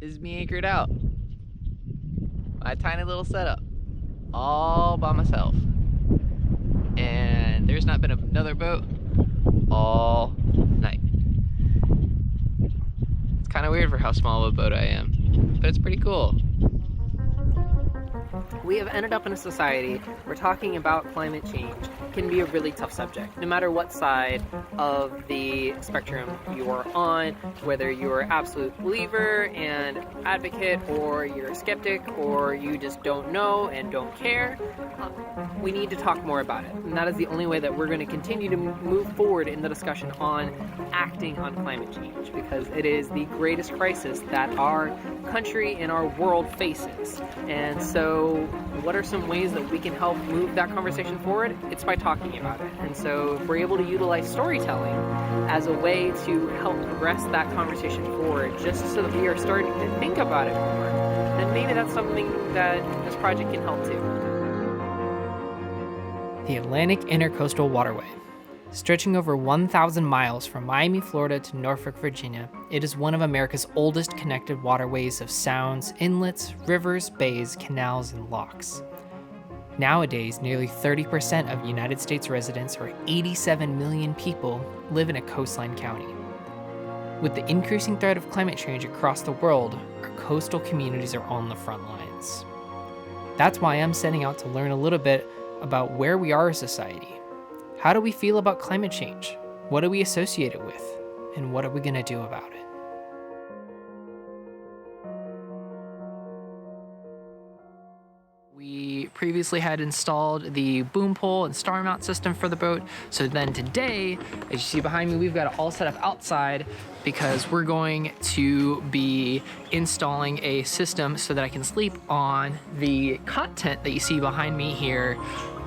is me anchored out. My tiny little setup, all by myself. And there's not been another boat all night. It's kind of weird for how small of a boat I am, but it's pretty cool. We have ended up in a society where talking about climate change can be a really tough subject. No matter what side of the spectrum you are on, whether you're an absolute believer and advocate, or you're a skeptic, or you just don't know and don't care, we need to talk more about it. And that is the only way that we're going to continue to move forward in the discussion on acting on climate change, because it is the greatest crisis that our country and our world faces. And so what are some ways that we can help move that conversation forward? It's by talking about it. And so if we're able to utilize storytelling as a way to help progress that conversation forward, just so that we are starting to think about it more, then maybe that's something that this project can help too. The Atlantic Intracoastal Waterway. Stretching over 1,000 miles from Miami, Florida to Norfolk, Virginia, it is one of America's oldest connected waterways of sounds, inlets, rivers, bays, canals, and locks. Nowadays, nearly 30% of United States residents, or 87 million people, live in a coastline county. With the increasing threat of climate change across the world, our coastal communities are on the front lines. That's why I'm setting out to learn a little bit about where we are as a society. How do we feel about climate change? What do we associate it with? And what are we going to do about it? We previously had installed the boom pole and star mount system for the boat. So then today, as you see behind me, we've got it all set up outside because we're going to be installing a system so that I can sleep on the cot tent that you see behind me here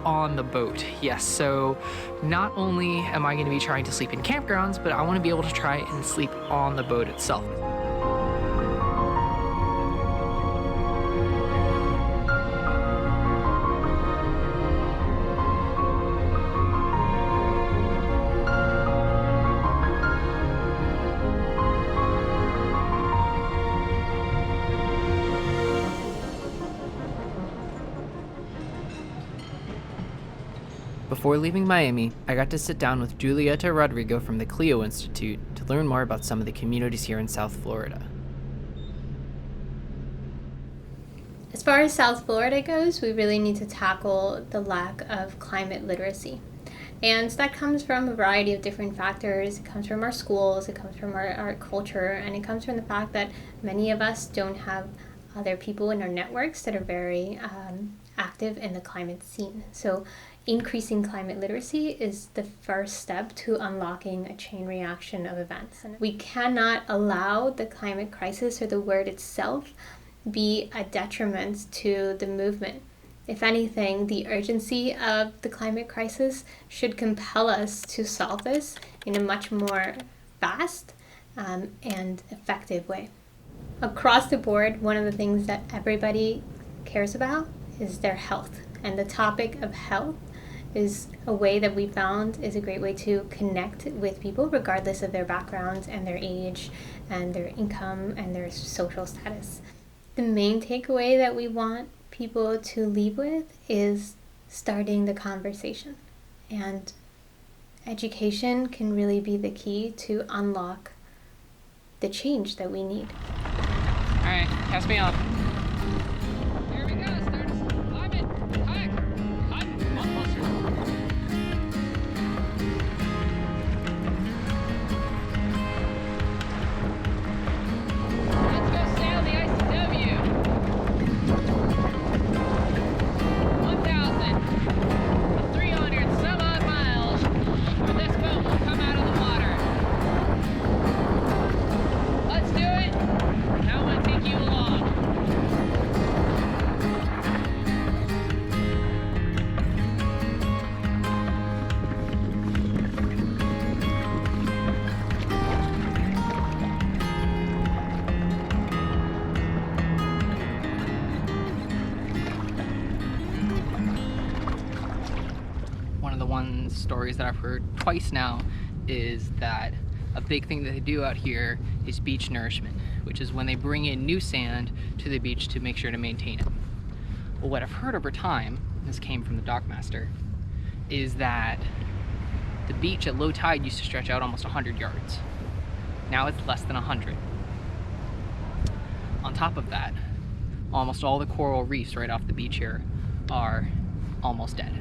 on the boat. Yes, so not only am I going to be trying to sleep in campgrounds, but I want to be able to try and sleep on the boat itself. Before leaving Miami, I got to sit down with Julieta Rodrigo from the Clio Institute to learn more about some of the communities here in South Florida. As far as South Florida goes, we really need to tackle the lack of climate literacy. And that comes from a variety of different factors. It comes from our schools, it comes from our culture, and it comes from the fact that many of us don't have other people in our networks that are very active in the climate scene. So increasing climate literacy is the first step to unlocking a chain reaction of events. And we cannot allow the climate crisis or the word itself be a detriment to the movement. If anything, the urgency of the climate crisis should compel us to solve this in a much more fast and effective way. Across the board, one of the things that everybody cares about is their health. And the topic of health is a way that we found is a great way to connect with people regardless of their backgrounds and their age and their income and their social status. The main takeaway that we want people to leave with is starting the conversation. And education can really be the key to unlock the change that we need. All right, pass me off. Here we go, start us. Climb it. Kayak. Cut. One closer. Let's go sail the ICW. 1,300 some odd miles before this boat will come out of the water. Let's do it. Now I'm gonna take you along. One of the stories that I've heard twice now is that a big thing that they do out here is beach nourishment, which is when they bring in new sand to the beach to make sure to maintain it. Well, what I've heard over time, this came from the dockmaster, is that the beach at low tide used to stretch out almost 100 yards. Now it's less than 100. On top of that, almost all the coral reefs right off the beach here are almost dead,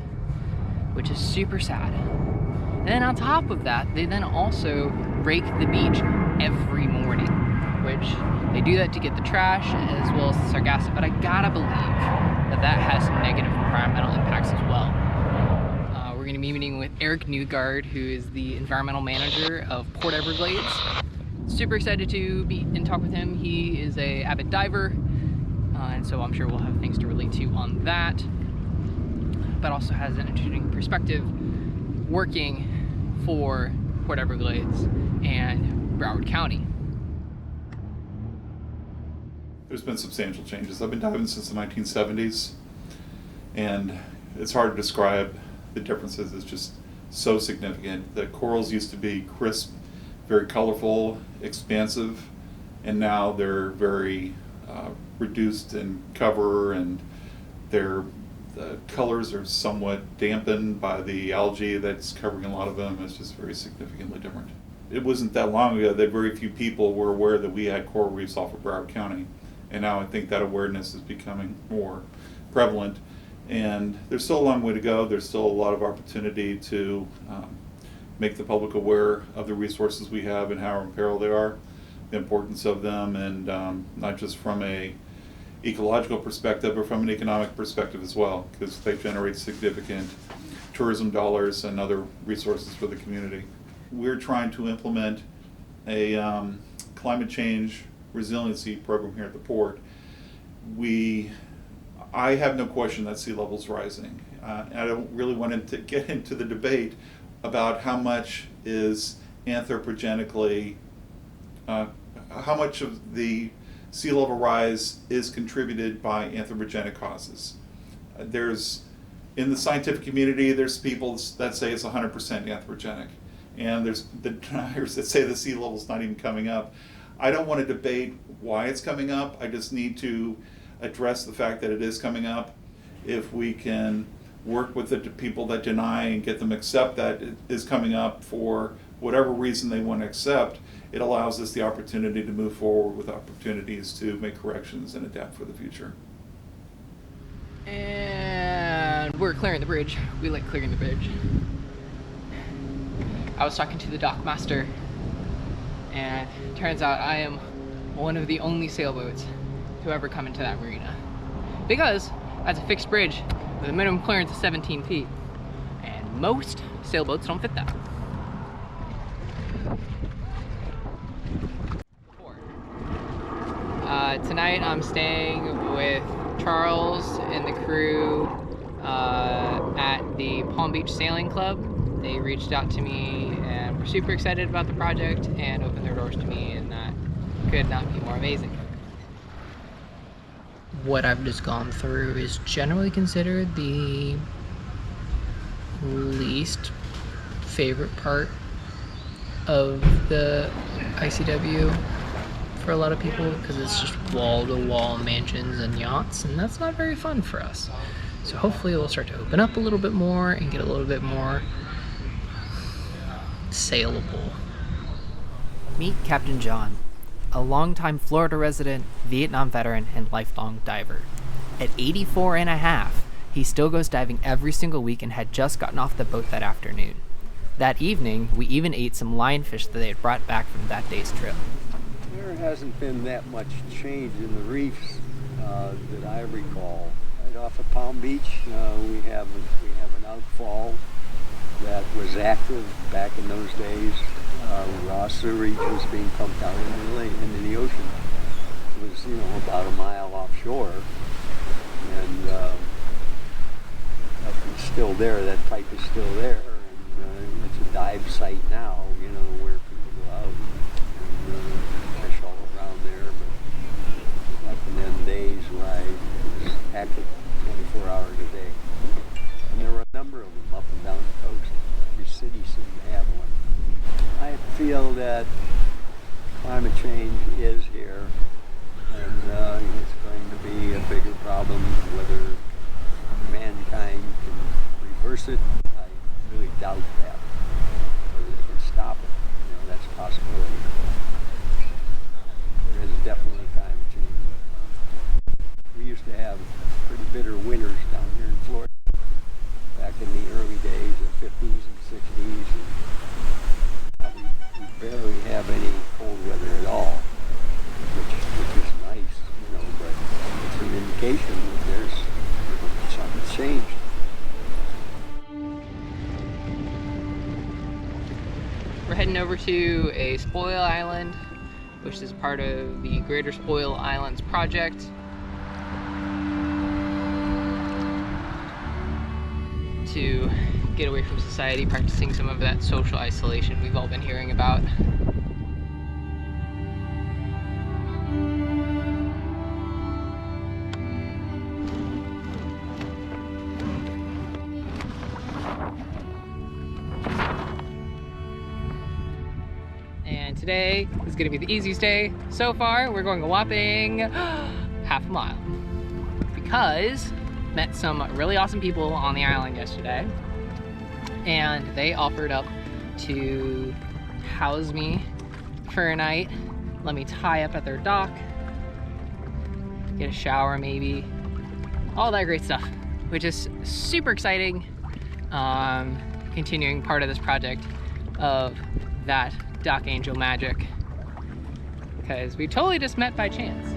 which is super sad. And then on top of that, they then also rake the beach every morning, which they do that to get the trash as well as the sargassum, but I gotta believe that that has some negative environmental impacts as well. We're gonna be meeting with Eric Newgard, who is the environmental manager of Port Everglades. Super excited to be and talk with him. He is a avid diver, and so I'm sure we'll have things to relate to on that, but also has an interesting perspective working for Port Everglades and Broward County. There's been substantial changes. I've been diving since the 1970s, and it's hard to describe the differences. It's just so significant. The corals used to be crisp, very colorful, expansive, and now they're very reduced in cover, and the colors are somewhat dampened by the algae that's covering a lot of them. It's just very significantly different. It wasn't that long ago that very few people were aware that we had coral reefs off of Broward County, and now I think that awareness is becoming more prevalent. And there's still a long way to go. There's still a lot of opportunity to make the public aware of the resources we have and how in peril they are, the importance of them, and not just from a ecological perspective, but from an economic perspective as well, because they generate significant tourism dollars and other resources for the community. We're trying to implement a climate change resiliency program here at the port. I have no question that sea level's rising. I don't really want to get into the debate about how much is anthropogenically, how much of the sea level rise is contributed by anthropogenic causes. In the scientific community, there's people that say it's 100% anthropogenic, and there's the deniers that say the sea level's not even coming up. I don't want to debate why it's coming up. I just need to address the fact that it is coming up. If we can work with the people that deny and get them accept that it is coming up for whatever reason they want to accept, it allows us the opportunity to move forward with opportunities to make corrections and adapt for the future. And we're clearing the bridge. We like clearing the bridge. I was talking to the dockmaster, and it turns out I am one of the only sailboats to ever come into that marina, because that's a fixed bridge with a minimum clearance of 17 feet, and most sailboats don't fit that. Tonight I'm staying with Charles and the crew at the Palm Beach Sailing Club. They reached out to me and were super excited about the project and opened their doors to me, and that could not be more amazing. What I've just gone through is generally considered the least favorite part of the ICW for a lot of people, because it's just wall-to-wall mansions and yachts, and that's not very fun for us. So hopefully it'll start to open up a little bit more and get a little bit more saleable. Meet Captain John, a longtime Florida resident, Vietnam veteran, and lifelong diver. At 84 and a half, he still goes diving every single week and had just gotten off the boat that afternoon. That evening, we even ate some lionfish that they had brought back from that day's trip. There hasn't been that much change in the reefs that I recall. Right off of Palm Beach, we have an outfall that was active back in those days. Raw sewage was being pumped out into the ocean. It was, about a mile offshore, and it's still there. That pipe is still there, and it's a dive site now. Where people go out and fish all around there. But back in them days, when I was active 24 hours a day, and there were a number of them up and down the coast. Every city seemed to have one. I feel that climate change is here. over to a spoil island, which is part of the Greater Spoil Islands project. To get away from society, practicing some of that social isolation we've all been hearing about. And today is gonna be the easiest day so far. We're going a whopping half a mile because met some really awesome people on the island yesterday, and they offered up to house me for a night, let me tie up at their dock, get a shower maybe, all that great stuff, which is super exciting. Continuing part of this project of that dock angel magic, because we totally just met by chance.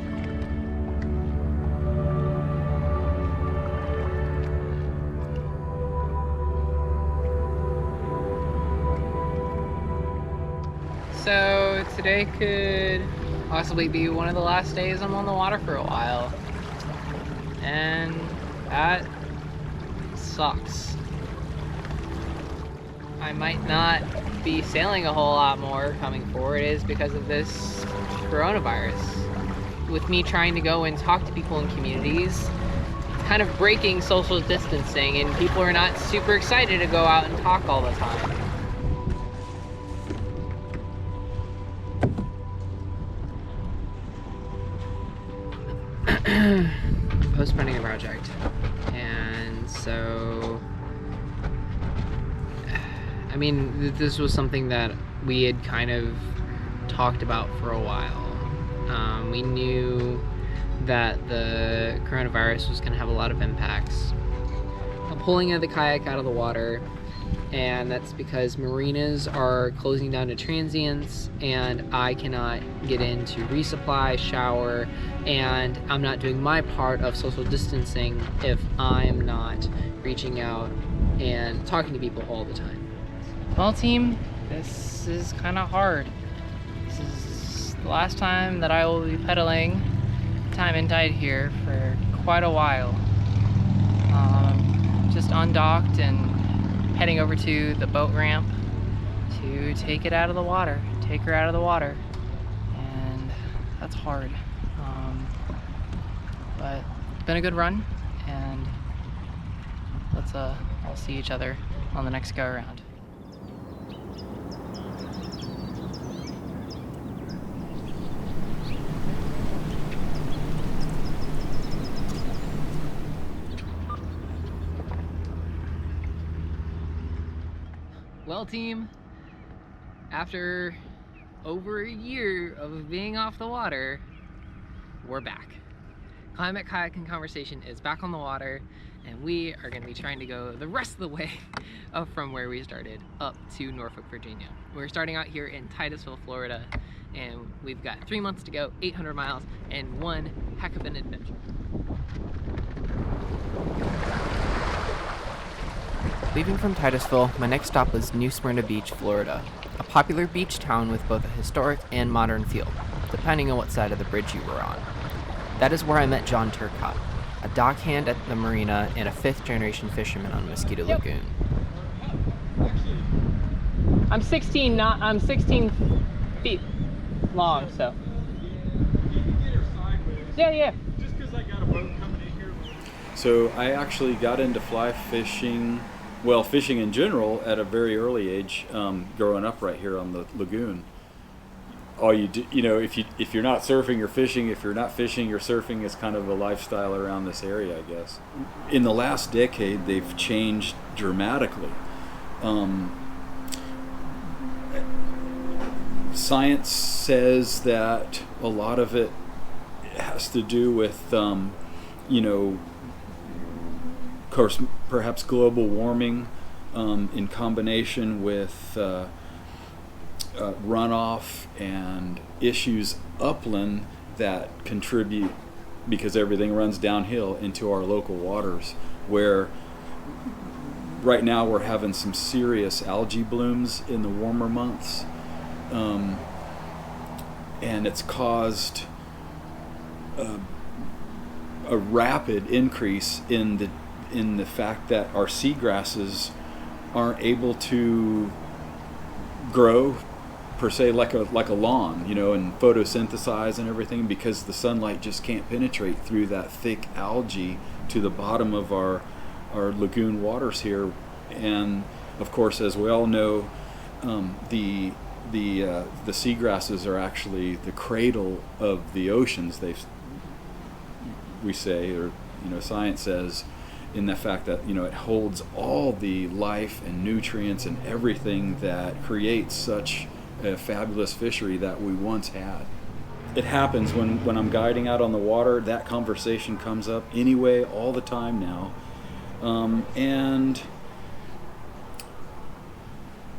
So today could possibly be one of the last days I'm on the water for a while, and that sucks. I might not be sailing a whole lot more coming forward is because of this coronavirus. With me trying to go and talk to people in communities, kind of breaking social distancing, and people are not super excited to go out and talk all the time. Postponing a project, and so I mean, this was something that we had kind of talked about for a while. We knew that the coronavirus was going to have a lot of impacts. Pulling the kayak out of the water, and that's because marinas are closing down to transients, and I cannot get in to resupply, shower, and I'm not doing my part of social distancing if I'm not reaching out and talking to people all the time. Well, team, this is kind of hard. This is the last time that I will be pedaling time and tide here for quite a while. Just undocked and heading over to the boat ramp to take it out of the water, take her out of the water, and that's hard. But it's been a good run, and let's all see each other on the next go around. Well, team, after over a year of being off the water, we're back. Climate Kayaking Conversation is back on the water, and we are going to be trying to go the rest of the way up from where we started up to Norfolk, Virginia. We're starting out here in Titusville, Florida, and we've got 3 months to go, 800 miles, and one heck of an adventure. Leaving from Titusville, my next stop was New Smyrna Beach, Florida, a popular beach town with both a historic and modern feel, depending on what side of the bridge you were on. That is where I met John Turcott, a dockhand at the marina and a fifth-generation fisherman on Mosquito Lagoon. I'm 16 feet long, so. You can get her sideways. Yeah. Just because I got a boat coming in here. So I actually got into fly fishing, well, fishing in general, at a very early age, growing up right here on the lagoon. All you do, if you're not surfing, you're fishing. If you're not fishing, you're surfing. Is kind of a lifestyle around this area, I guess. In the last decade, they've changed dramatically. Science says that a lot of it has to do with, of course, perhaps global warming in combination with runoff and issues upland that contribute, because everything runs downhill, into our local waters, where right now we're having some serious algae blooms in the warmer months, and it's caused a rapid increase in the fact that our seagrasses aren't able to grow per se like a lawn, and photosynthesize and everything, because the sunlight just can't penetrate through that thick algae to the bottom of our lagoon waters here. And of course, as we all know, the seagrasses are actually the cradle of the oceans. We say, or science says, in the fact that it holds all the life and nutrients and everything that creates such a fabulous fishery that we once had. It happens when I'm guiding out on the water. That conversation comes up anyway all the time now, and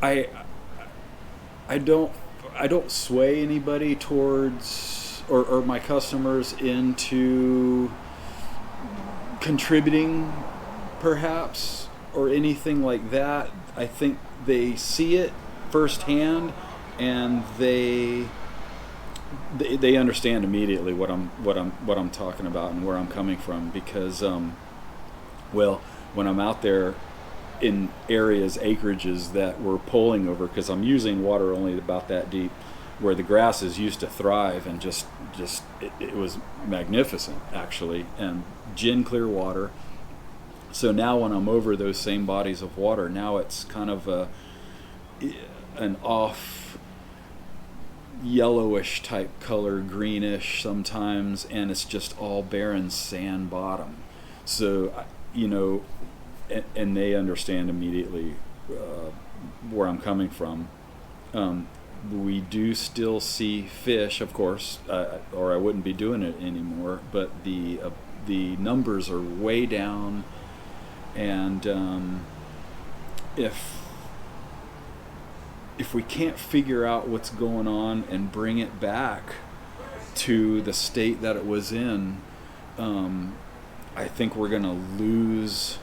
I don't sway anybody towards or my customers into contributing perhaps or anything like that. I think they see it firsthand and they understand immediately what I'm talking about and where I'm coming from, because when I'm out there in acreages that we're poling over, because I'm using water only about that deep, where the grasses used to thrive, and just it was magnificent actually, and gin clear water. So now when I'm over those same bodies of water, now it's kind of an off yellowish type color, greenish sometimes, and it's just all barren sand bottom. So and they understand immediately where I'm coming from. We do still see fish, of course, or I wouldn't be doing it anymore, but the numbers are way down, and if we can't figure out what's going on and bring it back to the state that it was in, I think we're going to lose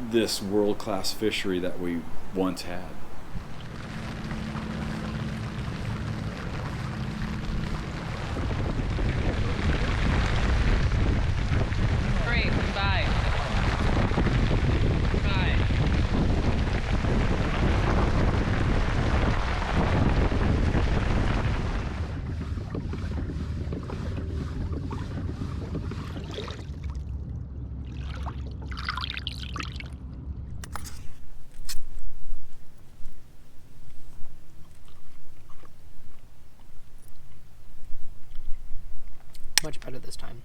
this world-class fishery that we once had. Great, bye. Bye. Much better this time.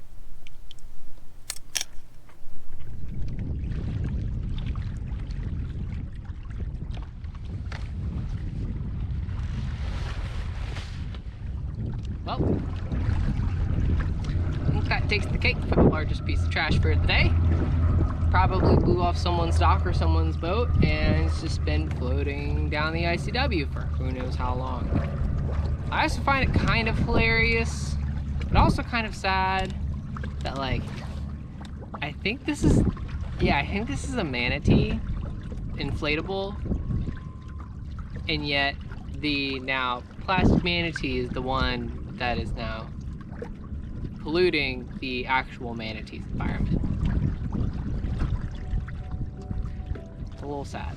Well, I think that takes the cake for the largest piece of trash for the day. Probably blew off someone's dock or someone's boat, and it's just been floating down the ICW for who knows how long. I also find it kind of hilarious, but also kind of sad that, like, I think this is a manatee, inflatable, and yet the now plastic manatee is the one that is now polluting the actual manatee's environment. It's a little sad.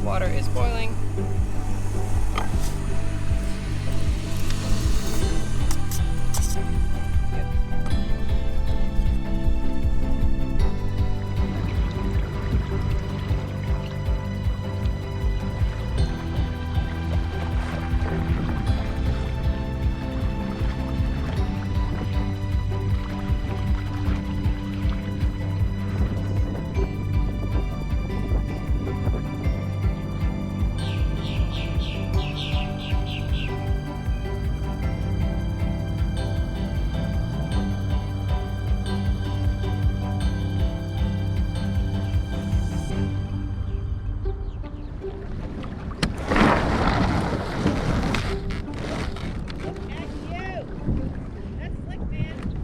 Water is boiling.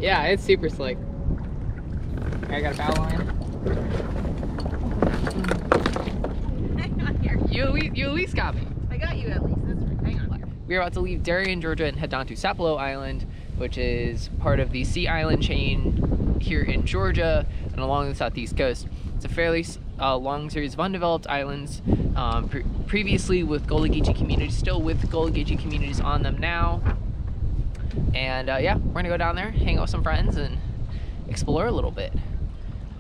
Yeah, it's super slick. I got a bow line. Hang on here. You at least got me. I got you at least. That's right. Hang on here. We are about to leave Darien, Georgia, and head down to Sapelo Island, which is part of the Sea Island chain here in Georgia and along the southeast coast. It's a fairly long series of undeveloped islands, previously with Gullah Geechee communities, still with Gullah Geechee communities on them now. And yeah, we're gonna go down there, hang out with some friends, and explore a little bit.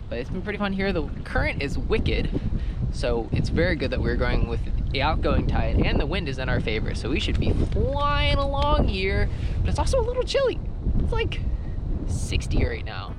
But it's been pretty fun here. The current is wicked, so it's very good that we're going with the outgoing tide, and the wind is in our favor, so we should be flying along here. But it's also a little chilly. It's like 60 right now.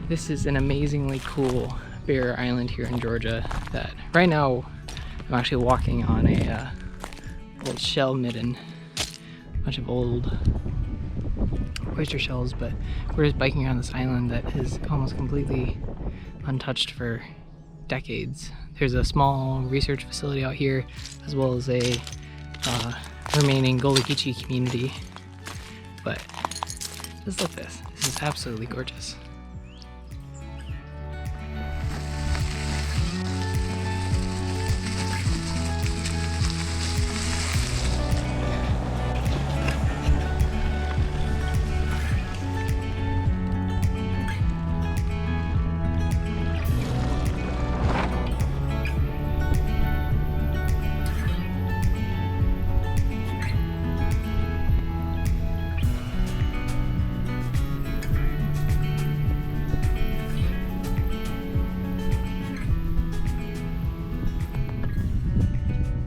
This is an amazingly cool barrier island here in Georgia that right now I'm actually walking on a old shell midden, a bunch of old oyster shells, but we're just biking around this island that is almost completely untouched for decades. There's a small research facility out here, as well as a remaining Gullah Geechee community, but just look at this. This is absolutely gorgeous.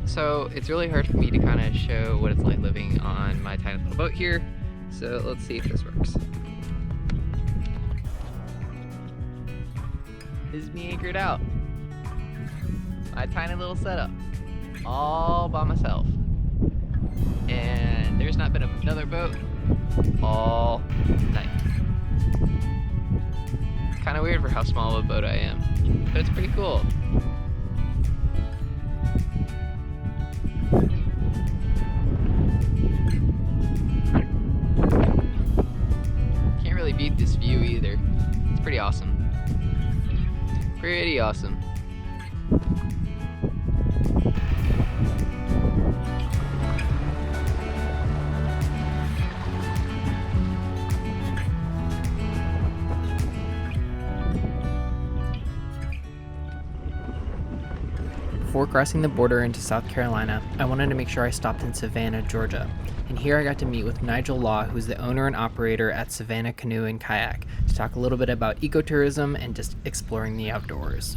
So it's really hard for me to kind of show what it's like living on my tiny little boat here. So let's see if this works. This is me anchored out. My tiny little setup. All by myself. And there's not been another boat all night. It's kind of weird for how small of a boat I am, but it's pretty cool. Can't really beat this view either. It's pretty awesome. Pretty awesome. Before crossing the border into South Carolina, I wanted to make sure I stopped in Savannah, Georgia. And here I got to meet with Nigel Law, who's the owner and operator at Savannah Canoe and Kayak, to talk a little bit about ecotourism and just exploring the outdoors.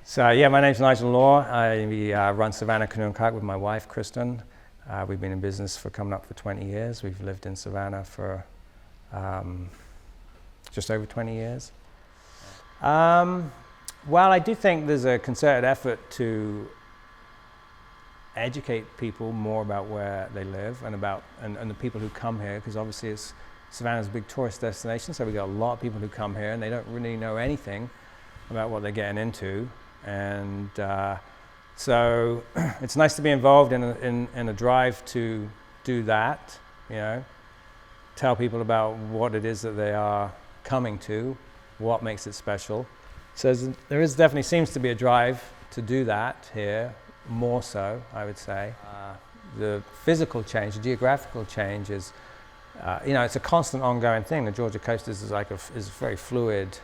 So yeah, my name's Nigel Law. I run Savannah Canoe and Kayak with my wife, Kristen. We've been in business for coming up for 20 years. We've lived in Savannah for just over 20 years. Well, I do think there's a concerted effort to educate people more about where they live and about and the people who come here, because obviously Savannah's a big tourist destination, so we got a lot of people who come here and they don't really know anything about what they're getting into, and so it's nice to be involved in a drive to do that, you know, tell people about what it is that they are coming to, what makes it special. So there is definitely seems to be a drive to do that here, more so, I would say. The physical change, the geographical change is, you know, it's a constant ongoing thing. The Georgia coast is like is very fluid,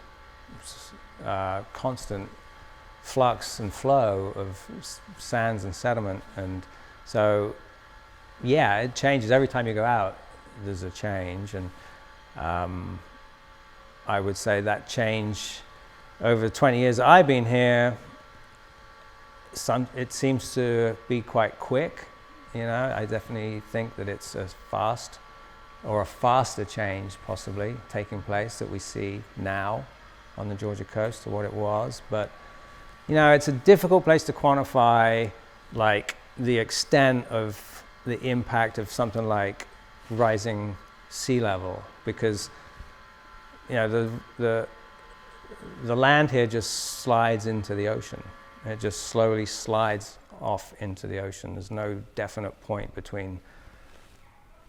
constant flux and flow of sands and sediment, and so yeah, it changes every time you go out. There's a change, and I would say that change over the 20 years that I've been here, it seems to be quite quick, You know, I definitely think that it's a fast or a faster change possibly taking place that we see now on the Georgia coast to what it was. But, you know, it's a difficult place to quantify like the extent of the impact of something like rising sea level, because, you know, the land here just slides into the ocean. It just slowly slides off into the ocean. There's no definite point between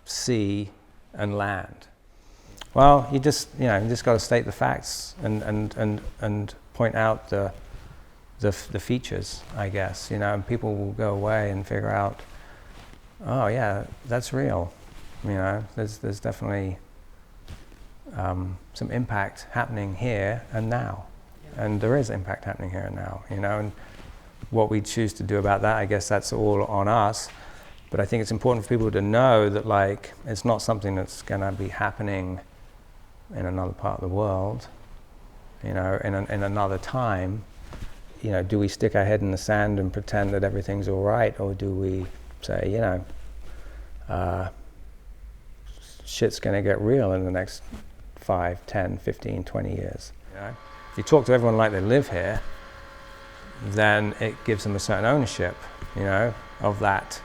sea and land. Well, you just got to state the facts and point out the features, I guess, you know, and people will go away and figure out, oh yeah, that's real. You know, there's definitely some impact happening here and now, and there is impact happening here and now. You know, and what we choose to do about that, I guess that's all on us. But I think it's important for people to know that, like, it's not something that's going to be happening in another part of the world. You know, in another time. You know, do we stick our head in the sand and pretend that everything's all right, or do we say, you know, shit's going to get real in the next 5, 10, 15, 20 years? You know? If you talk to everyone like they live here, then it gives them a certain ownership, you know, of that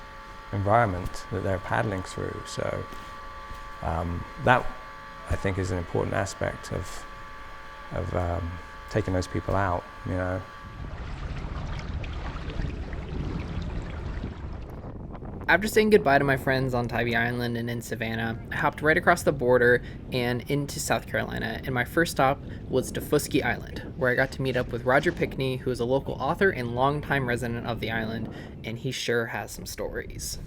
environment that they're paddling through. So that, I think, is an important aspect of taking those people out, you know. After saying goodbye to my friends on Tybee Island and in Savannah, I hopped right across the border and into South Carolina, and my first stop was Daufuskie Island, where I got to meet up with Roger Pickney, who is a local author and longtime resident of the island, and he sure has some stories.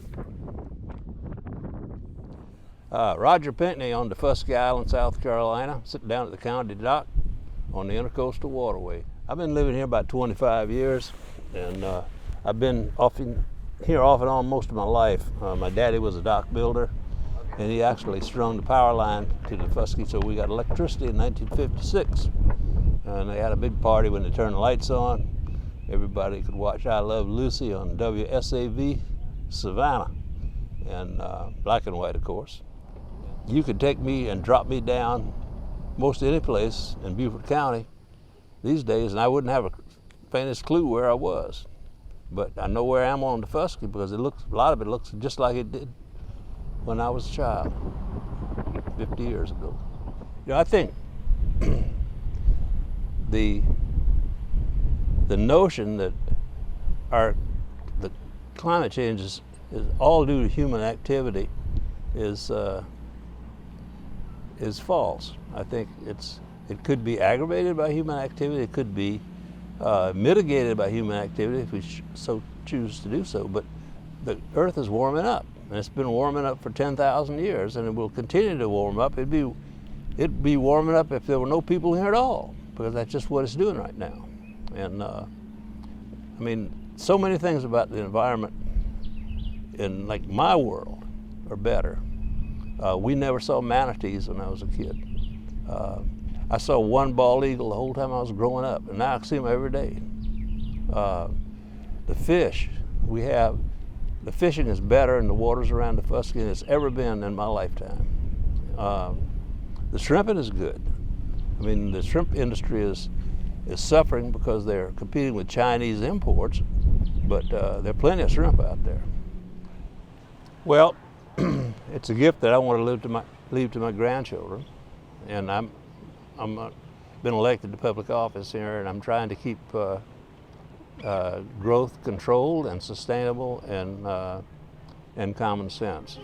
Roger Pickney on Daufuskie Island, South Carolina, sitting down at the county dock on the Intracoastal Waterway. I've been living here about 25 years, and I've been here off and on most of my life. My daddy was a dock builder, and he actually strung the power line to Daufuskie, so we got electricity in 1956. And they had a big party when they turned the lights on. Everybody could watch I Love Lucy on WSAV Savannah, and black and white, of course. You could take me and drop me down most any place in Beaufort County these days, and I wouldn't have a faintest clue where I was. But I know where I am on Daufuskie because a lot of it looks just like it did when I was a child, 50 years ago. You know, I think the notion that the climate change is all due to human activity is false. I think it could be aggravated by human activity. It could be mitigated by human activity if we so choose to do so. But the Earth is warming up, and it's been warming up for 10,000 years, and it will continue to warm up. It'd be warming up if there were no people here at all, because that's just what it's doing right now. And I mean, so many things about the environment in like my world are better. We never saw manatees when I was a kid. I saw one bald eagle the whole time I was growing up, and now I see them every day. The fish, the fishing is better in the waters around Daufuskie than it's ever been in my lifetime. The shrimping is good. I mean, the shrimp industry is suffering because they're competing with Chinese imports, but there are plenty of shrimp out there. Well, it's a gift that I want to leave to my grandchildren, and I'm been elected to public office here, and I'm trying to keep growth controlled and sustainable and common sense.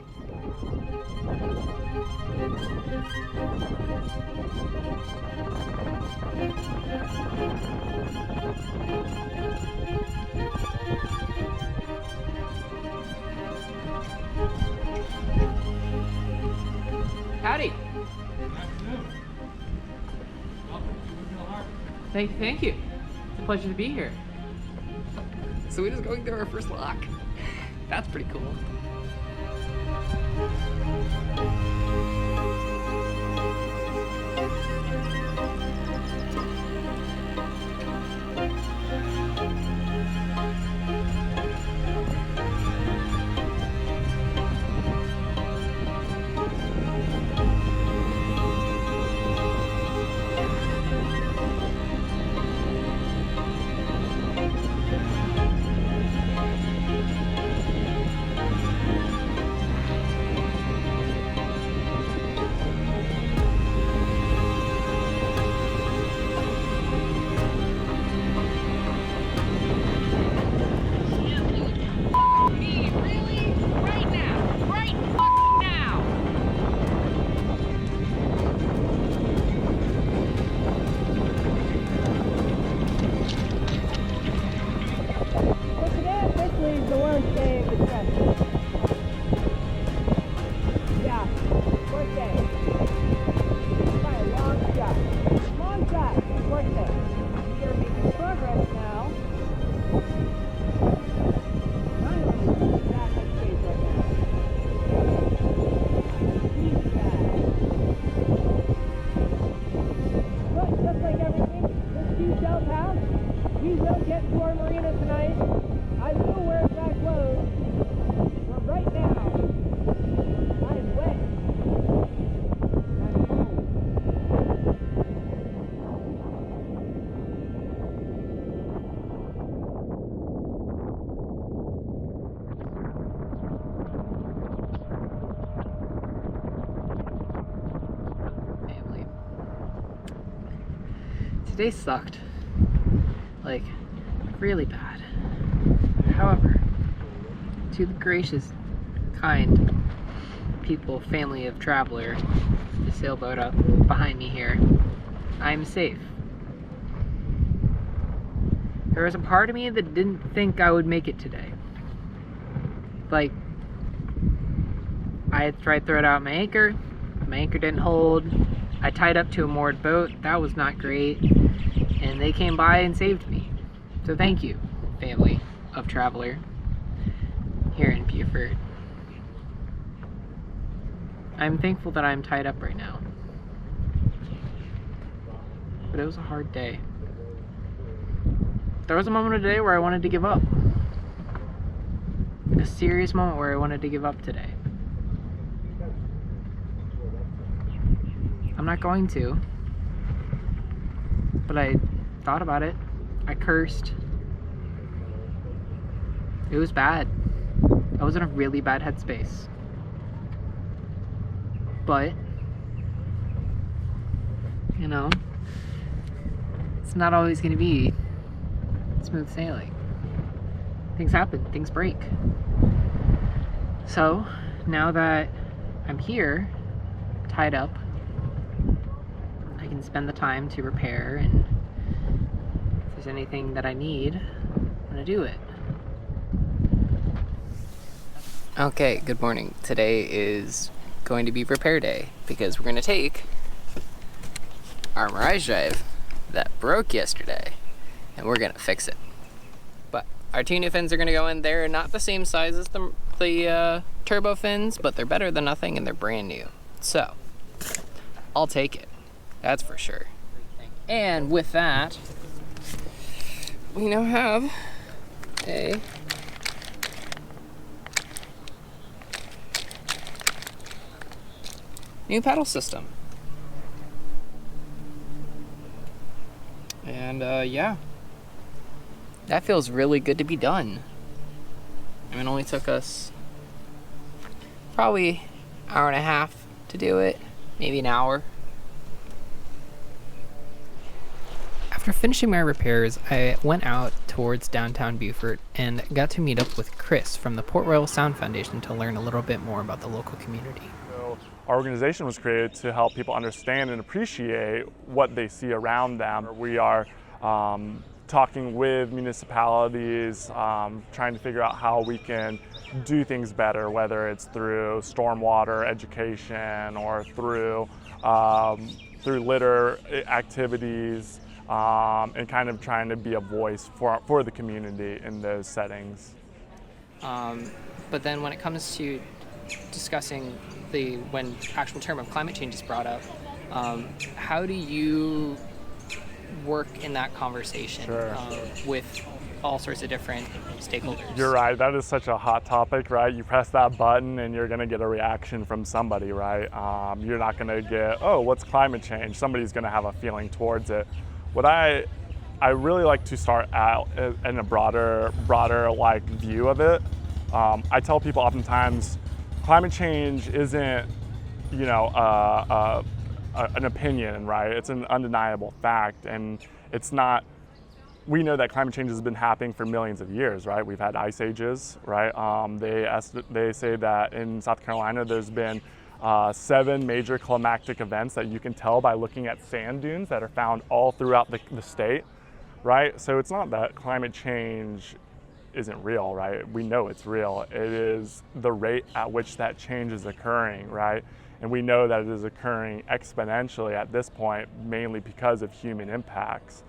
Howdy. Thank you. It's a pleasure to be here. So we're just going through our first lock. That's pretty cool. today sucked. Like, really bad. However, to the gracious, kind people, family of Traveler, the sailboat up behind me here, I'm safe. There was a part of me that didn't think I would make it today. Like, I had tried to throw out my anchor didn't hold. I tied up to a moored boat, that was not great, and they came by and saved me. So thank you, family of Traveler here in Beaufort. I'm thankful that I'm tied up right now. But it was a hard day. There was a moment of the day where I wanted to give up. A serious moment where I wanted to give up today. I'm not going to. But I thought about it. I cursed. It was bad. I was in a really bad headspace. But, you know, it's not always going to be smooth sailing. Things happen, things break. So, now that I'm here, tied up, I can spend the time to repair, and if there's anything that I need, I'm gonna do it. Okay, good morning. Today is going to be repair day because we're gonna take our Mirage Drive that broke yesterday and we're gonna fix it. But our two new fins are gonna go in. They're not the same size as the turbo fins, but they're better than nothing and they're brand new. So I'll take it, that's for sure. And with that, we now have a new paddle system. And yeah, that feels really good to be done. I mean, it only took us probably an hour and a half to do it, maybe an hour. After finishing my repairs, I went out towards downtown Beaufort and got to meet up with Chris from the Port Royal Sound Foundation to learn a little bit more about the local community. Our organization was created to help people understand and appreciate what they see around them. We are talking with municipalities, trying to figure out how we can do things better, whether it's through stormwater education or through litter activities, and kind of trying to be a voice for the community in those settings. But then when it comes to discussing when actual term of climate change is brought up, how do you work in that conversation? Sure. With all sorts of different stakeholders? You're right, that is such a hot topic, right? You press that button and you're gonna get a reaction from somebody, right? You're not gonna get, oh, what's climate change? Somebody's gonna have a feeling towards it. What I really like to start out in a broader like view of it. I tell people oftentimes, climate change isn't, you know, an opinion, right? It's an undeniable fact, and it's not. We know that climate change has been happening for millions of years, right? We've had ice ages, right? They say that in South Carolina there's been 7 major climatic events that you can tell by looking at sand dunes that are found all throughout the state, right? So it's not that climate change isn't real, right? We know it's real. It is the rate at which that change is occurring, right? And we know that it is occurring exponentially at this point, mainly because of human impacts.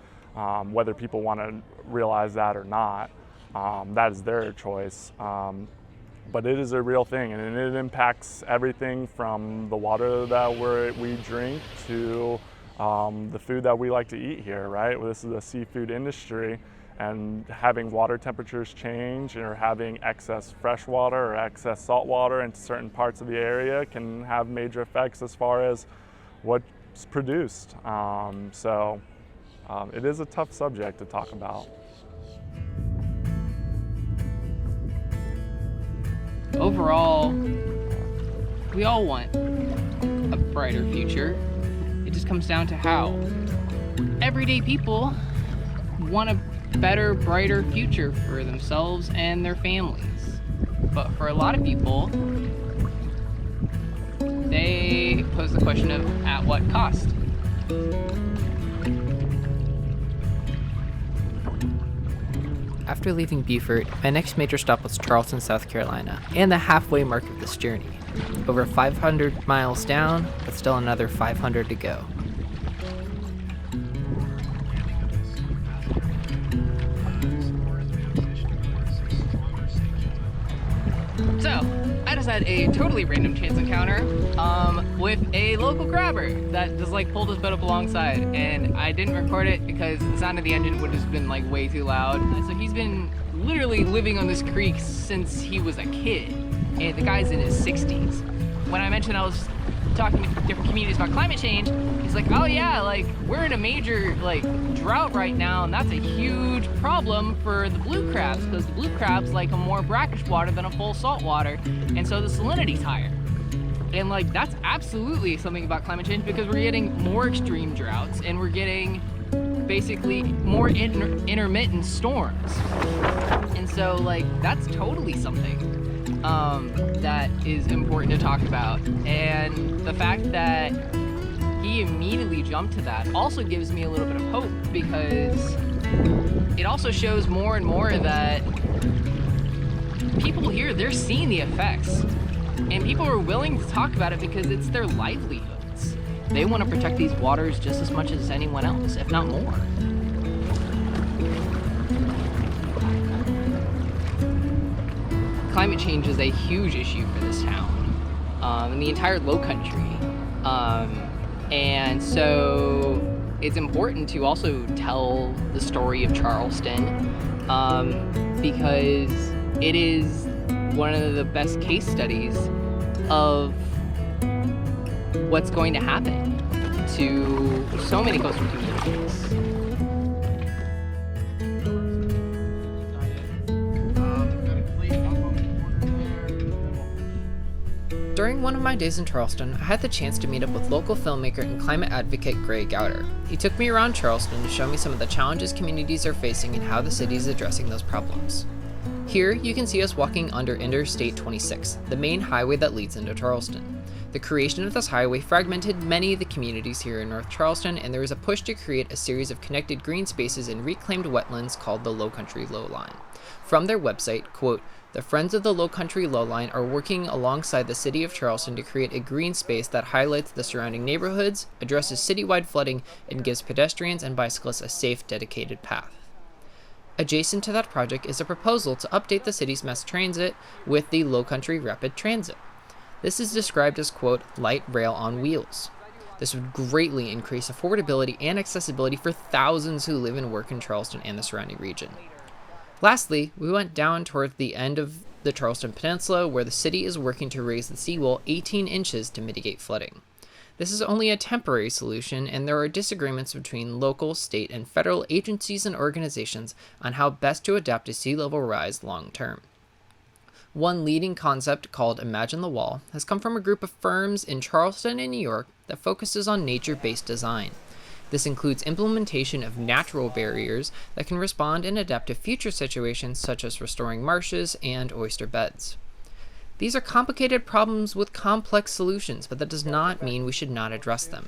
Whether people want to realize that or not, that is their choice. But it is a real thing, and it impacts everything from the water that we drink to the food that we like to eat here, right? Well, this is a seafood industry, and having water temperatures change or having excess fresh water or excess salt water into certain parts of the area can have major effects as far as what's produced. So it is a tough subject to talk about. Overall, we all want a brighter future. It just comes down to how. everyday people want a better, brighter future for themselves and their families. But for a lot of people, they pose the question of at what cost? After leaving Beaufort, my next major stop was Charleston, South Carolina, and the halfway mark of this journey. Over 500 miles down, but still another 500 to go. So, I just had a totally random chance encounter with a local crabber that just like pulled his boat up alongside, and I didn't record it because the sound of the engine would have just been like way too loud. So he's been literally living on this creek since he was a kid, and the guy's in his 60s. When I mentioned I was talking to different communities about climate change, he's like, oh yeah, like we're in a major like drought right now, and that's a huge problem for the blue crabs because the blue crabs like a more brackish water than a full salt water, and so the salinity's higher. And like that's absolutely something about climate change because we're getting more extreme droughts and we're getting basically more intermittent storms. And so like that's totally something that is important to talk about. And the fact that he immediately jumped to that also gives me a little bit of hope because it also shows more and more that people here, they're seeing the effects. And people are willing to talk about it because it's their livelihoods. They want to protect these waters just as much as anyone else, if not more. Climate change is a huge issue for this town and the entire low country. And so it's important to also tell the story of Charleston because it is one of the best case studies of what's going to happen to so many coastal communities. During one of my days in Charleston, I had the chance to meet up with local filmmaker and climate advocate Gray Gowder. He took me around Charleston to show me some of the challenges communities are facing and how the city is addressing those problems. Here, you can see us walking under Interstate 26, the main highway that leads into Charleston. The creation of this highway fragmented many of the communities here in North Charleston, and there was a push to create a series of connected green spaces and reclaimed wetlands called the Low Country Lowline. From their website, quote, "The Friends of the Low Country Lowline are working alongside the City of Charleston to create a green space that highlights the surrounding neighborhoods, addresses citywide flooding, and gives pedestrians and bicyclists a safe, dedicated path." Adjacent to that project is a proposal to update the city's mass transit with the Low Country Rapid Transit. This is described as, quote, "light rail on wheels." This would greatly increase affordability and accessibility for thousands who live and work in Charleston and the surrounding region. Lastly, we went down toward the end of the Charleston Peninsula where the city is working to raise the seawall 18 inches to mitigate flooding. This is only a temporary solution, and there are disagreements between local, state, and federal agencies and organizations on how best to adapt to sea level rise long term. One leading concept called Imagine the Wall has come from a group of firms in Charleston and New York that focuses on nature-based design. This includes implementation of natural barriers that can respond and adapt to future situations such as restoring marshes and oyster beds. These are complicated problems with complex solutions, but that does not mean we should not address them.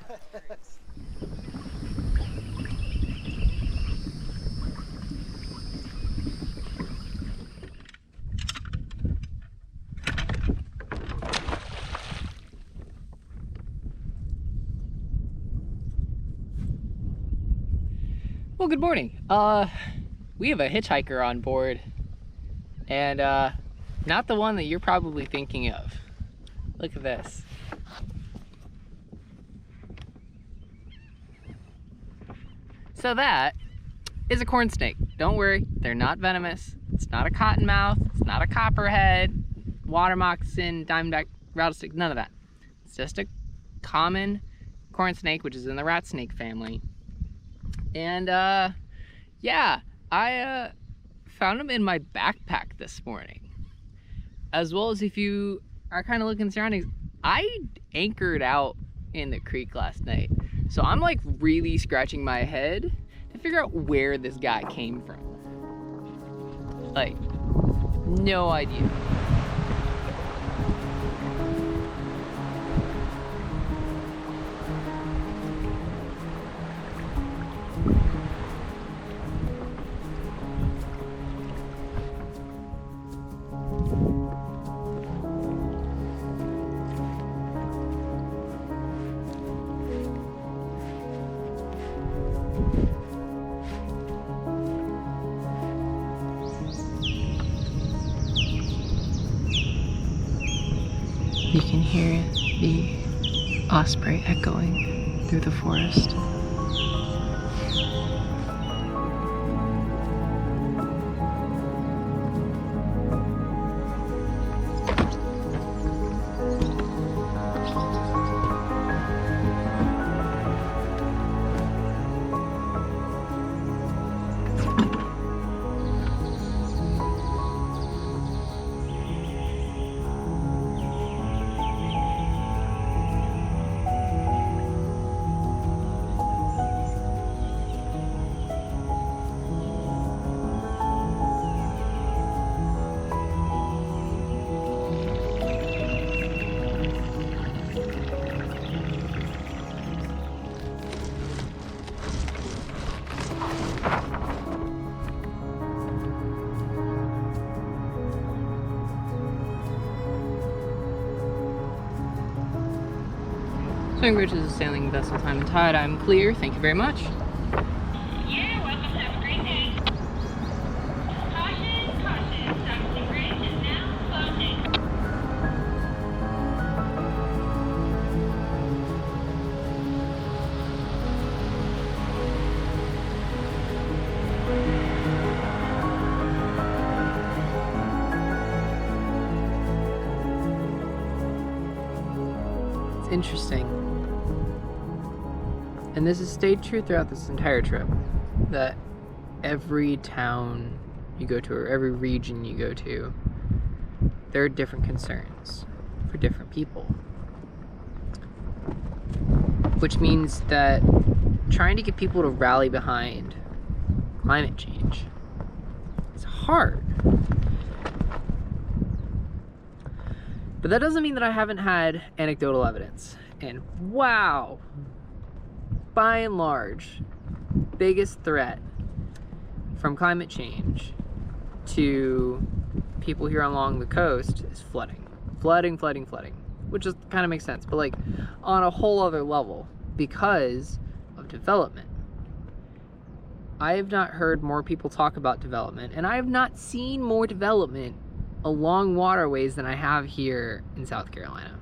Well, good morning. We have a hitchhiker on board, and not the one that you're probably thinking of. Look at this. So that is a corn snake. Don't worry, they're not venomous. It's not a cottonmouth. It's not a copperhead, water moccasin, diamondback rattlesnake, none of that. It's just a common corn snake, which is in the rat snake family. And yeah, I found him in my backpack this morning. As well as if you are kind of looking surroundings, I anchored out in the creek last night. So I'm like really scratching my head to figure out where this guy came from. Like, no idea. You can hear the osprey echoing through the forest. Swing Bridge is a sailing vessel time and tide. I'm clear. Thank you very much. Yeah, welcome. Have a great day. Caution, caution. South Bridge is now closing. It's interesting. And this has stayed true throughout this entire trip, that every town you go to or every region you go to, there are different concerns for different people. Which means that trying to get people to rally behind climate change is hard. But that doesn't mean that I haven't had anecdotal evidence. And wow, by and large, biggest threat from climate change to people here along the coast is flooding. Flooding, which just kind of makes sense, but like on a whole other level because of development. I have not heard more people talk about development, and I have not seen more development along waterways than I have here in South Carolina.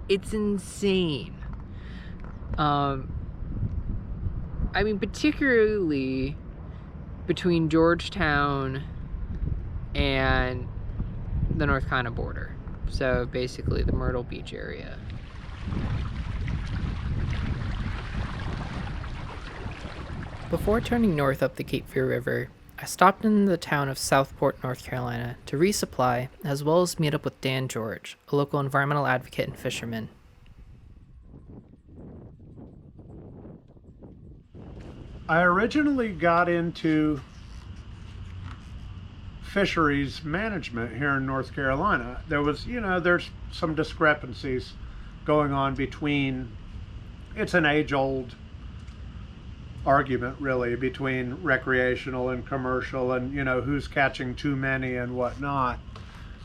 It's insane. I mean, particularly between Georgetown and the North Carolina border. So basically the Myrtle Beach area. Before turning north up the Cape Fear River, I stopped in the town of Southport, North Carolina to resupply, as well as meet up with Dan George, a local environmental advocate and fisherman. I originally got into fisheries management here in North Carolina. There was, there's some discrepancies going on between, it's an age-old argument really between recreational and commercial, and who's catching too many and whatnot,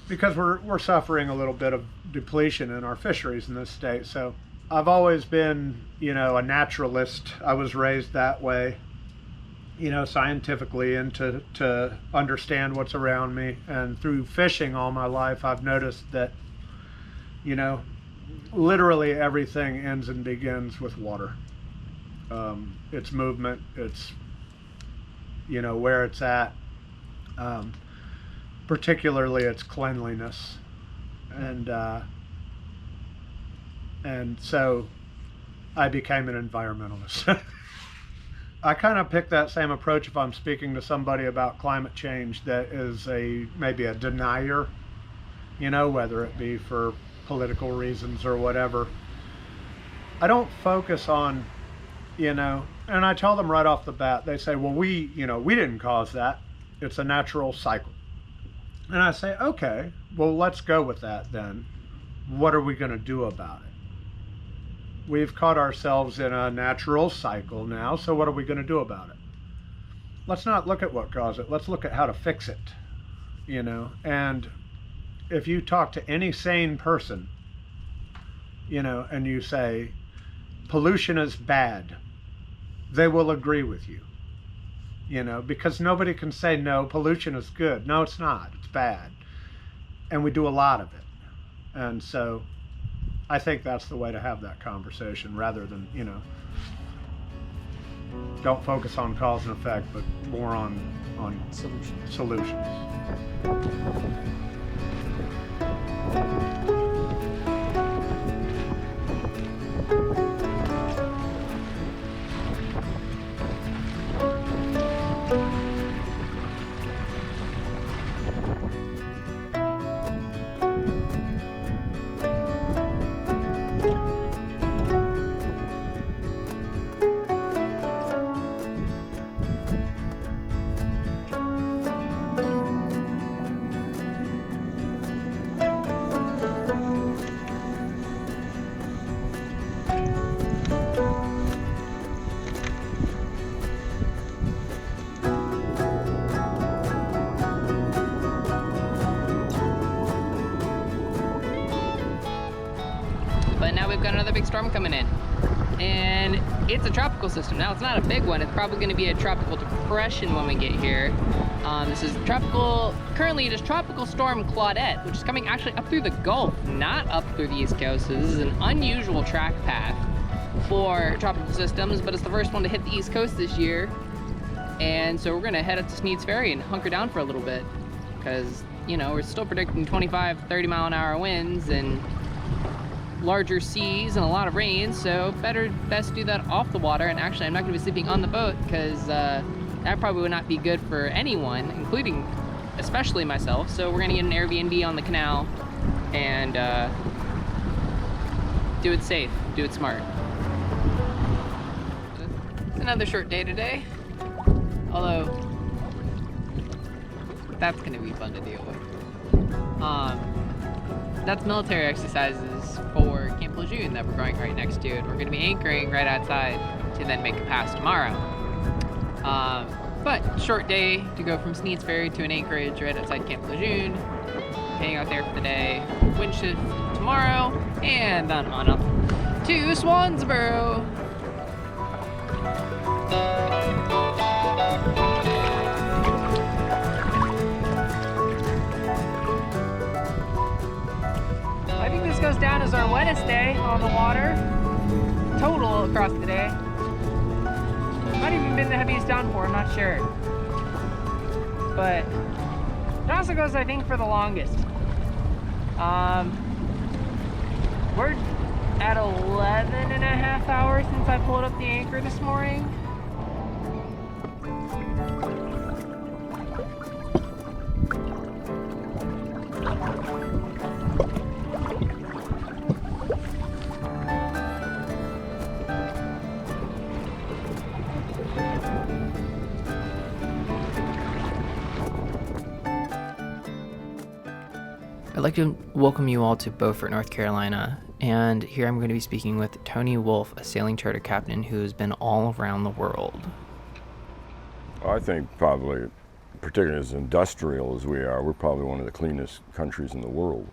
because we're suffering a little bit of depletion in our fisheries in this state. So I've always been a naturalist. I was raised that way, scientifically, and to understand what's around me. And through fishing all my life, I've noticed that literally everything ends and begins with water. Its movement, its where it's at, particularly its cleanliness, and so I became an environmentalist. I kind of pick that same approach if I'm speaking to somebody about climate change that is maybe a denier, whether it be for political reasons or whatever. I don't focus on you know. And I tell them right off the bat, they say, well, we didn't cause that. It's a natural cycle. And I say, okay, well, let's go with that then. What are we going to do about it? We've caught ourselves in a natural cycle now, so what are we going to do about it? Let's not look at what caused it. Let's look at how to fix it, you know. And if you talk to any sane person, you know, and you say, pollution is bad, they will agree with you, you know, because nobody can say, no, pollution is good. No, it's not. It's bad. And we do a lot of it. And so I think that's the way to have that conversation, rather than, you know, don't focus on cause and effect, but more on solutions. But now we've got another big storm coming in. And it's a tropical system. Now, it's not a big one. It's probably going to be a tropical depression when we get here. This is currently it is Tropical Storm Claudette, which is coming actually up through the Gulf, not up through the East Coast. So this is an unusual track path for tropical systems, but it's the first one to hit the East Coast this year. And so we're going to head up to Sneads Ferry and hunker down for a little bit, because, you know, we're still predicting 25, 30 mile an hour winds and larger seas and a lot of rain, so best do that off the water. And actually, I'm not going to be sleeping on the boat, because that probably would not be good for anyone, including especially myself. So we're going to get an Airbnb on the canal and do it safe, do it smart. It's another short day today, although that's going to be fun to deal with. That's military exercises for Camp Lejeune that we're going right next to, and we're going to be anchoring right outside to then make a pass tomorrow. But short day to go from Sneads Ferry to an anchorage right outside Camp Lejeune, hang out there for the day, wind shift tomorrow, and then on up to Swansboro. I think this goes down as our wettest day on the water, total across the day. Might even been the heaviest downpour, I'm not sure. But it also goes, I think, for the longest. We're at 11 and a half hours since I pulled up the anchor this morning. I'd like to welcome you all to Beaufort, North Carolina, and here I'm going to be speaking with Tony Wolf, a sailing charter captain who has been all around the world. I think probably, particularly as industrial as we are, we're probably one of the cleanest countries in the world,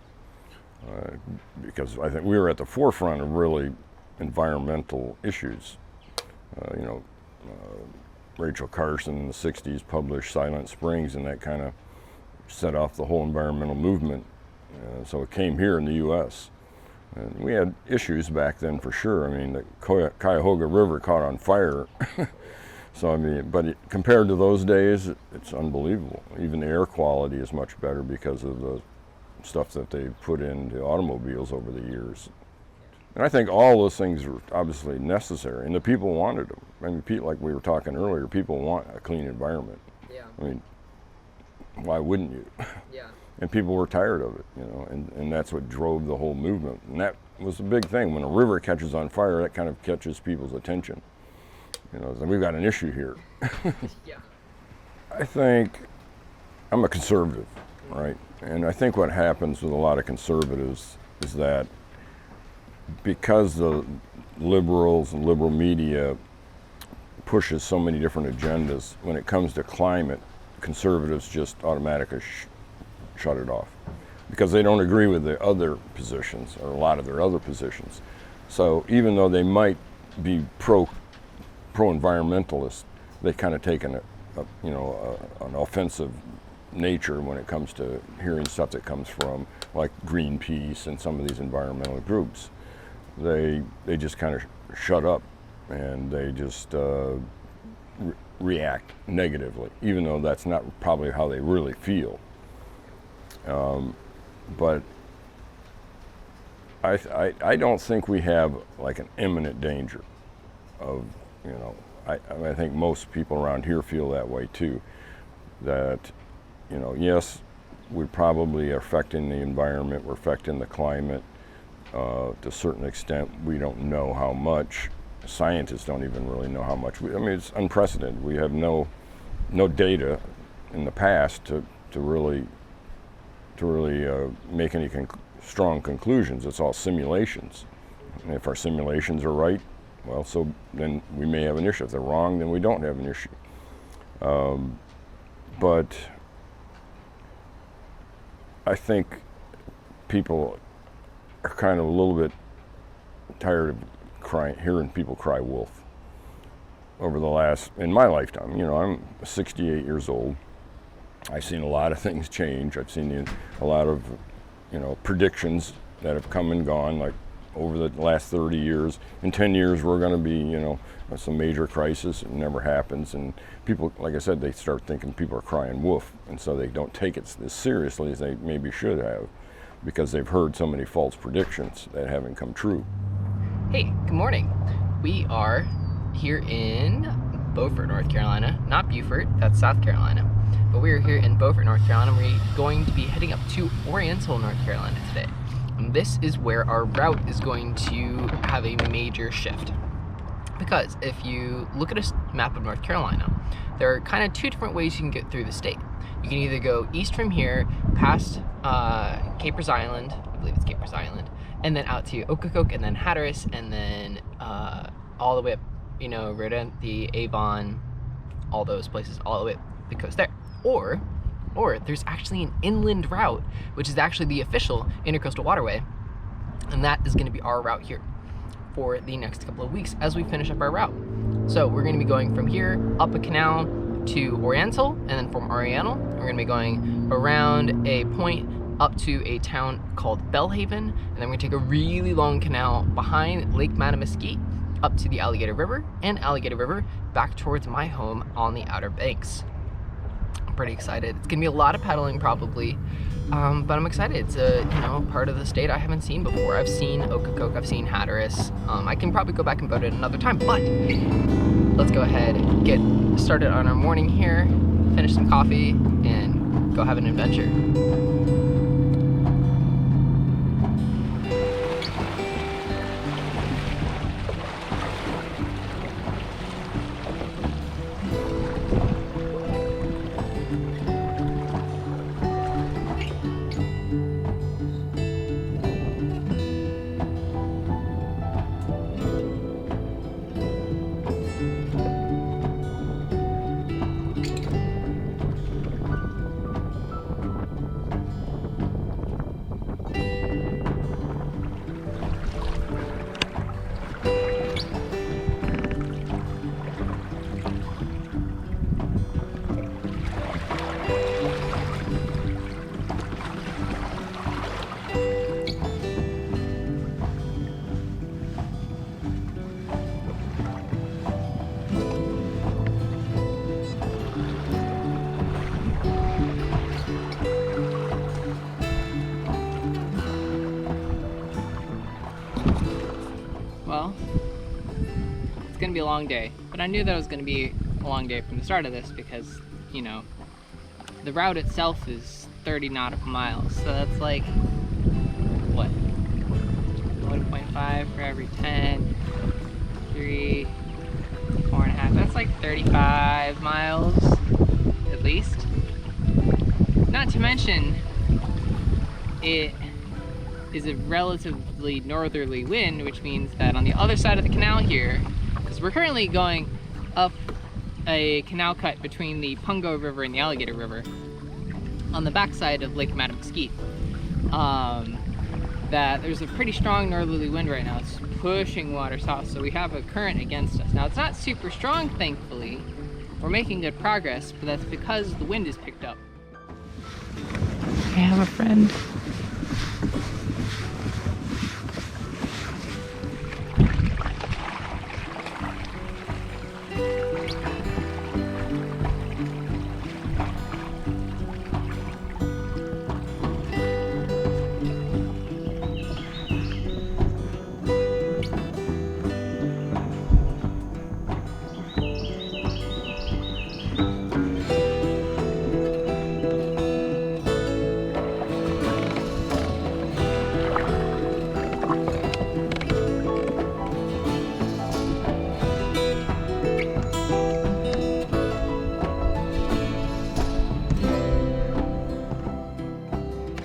because I think we were at the forefront of really environmental issues. Rachel Carson in the 60s published Silent Springs, and that kind of set off the whole environmental movement. So it came here in the U.S. And we had issues back then for sure. I mean, the Cuyahoga River caught on fire. So, I mean, but compared to those days, it's unbelievable. Even the air quality is much better because of the stuff that they put into automobiles over the years. And I think all those things are obviously necessary, and the people wanted them. I mean, like we were talking earlier, people want a clean environment. Yeah. I mean, why wouldn't you? Yeah. And people were tired of it, and that's what drove the whole movement. And that was a big thing. When a river catches on fire, that kind of catches people's attention. You know, we've got an issue here. Yeah. I think I'm a conservative, right? And I think what happens with a lot of conservatives is that because the liberals and liberal media pushes so many different agendas, when it comes to climate, conservatives just automatically shut it off because they don't agree with the other positions or a lot of their other positions. So even though they might be pro-environmentalist, they kind of take an offensive nature when it comes to hearing stuff that comes from like Greenpeace and some of these environmental groups. They just kind of shut up and they just react negatively, even though that's not probably how they really feel. But I don't think we have like an imminent danger of, you know, I think most people around here feel that way too, that, you know, yes, we probably are affecting the environment, we're affecting the climate to a certain extent. We don't know how much. Scientists don't even really know how much. I mean, it's unprecedented. We have no data in the past to really make any strong conclusions. It's all simulations. And if our simulations are right, well, so then we may have an issue. If they're wrong, then we don't have an issue. But I think people are kind of a little bit tired of hearing people cry wolf over the last, in my lifetime. You know, I'm 68 years old. I've seen a lot of things change. I've seen a lot of, you know, predictions that have come and gone, like over the last 30 years. In 10 years, we're going to be, you know, some major crisis. It never happens. And people, like I said, they start thinking people are crying wolf. And so they don't take it as seriously as they maybe should have because they've heard so many false predictions that haven't come true. Hey, good morning. We are here in Beaufort, North Carolina. Not Beaufort, that's South Carolina. But we are here in Beaufort, North Carolina. We're going to be heading up to Oriental, North Carolina today. And this is where our route is going to have a major shift. Because if you look at a map of North Carolina, there are kind of two different ways you can get through the state. You can either go east from here, past Capers Island, I believe it's Capers Island, and then out to Ocracoke, and then Hatteras, and then all the way up, you know, right at the Avon, all those places, all the way up the coast there. Or there's actually an inland route, which is actually the official Intracoastal Waterway, and that is going to be our route here for the next couple of weeks as we finish up our route. So we're going to be going from here up a canal to Oriental, and then from Oriental, we're going to be going around a point up to a town called Belhaven, and then we're going to take a really long canal behind Lake Mattamuskeet up to the Alligator River, and Alligator River back towards my home on the Outer Banks. I'm pretty excited. It's going to be a lot of pedaling probably, but I'm excited. It's a, you know, part of the state I haven't seen before. I've seen Ocracoke, I've seen Hatteras. I can probably go back and boat it another time, but let's go ahead and get started on our morning here, finish some coffee, and go have an adventure. Well, it's gonna be a long day, but I knew that it was gonna be a long day from the start of this because, you know, the route itself is 30 nautical miles, so that's like, what, 1.5 for every 10, 3, 4.5 That's like 35 miles at least. Not to mention, it is a relatively northerly wind, which means that on the other side of the canal here, because we're currently going up a canal cut between the Pungo River and the Alligator River on the backside of Lake Mattamuskeet, that there's a pretty strong northerly wind right now. It's pushing water south, so we have a current against us. Now, it's not super strong, thankfully. We're making good progress, but that's because the wind is picked up. I have a friend.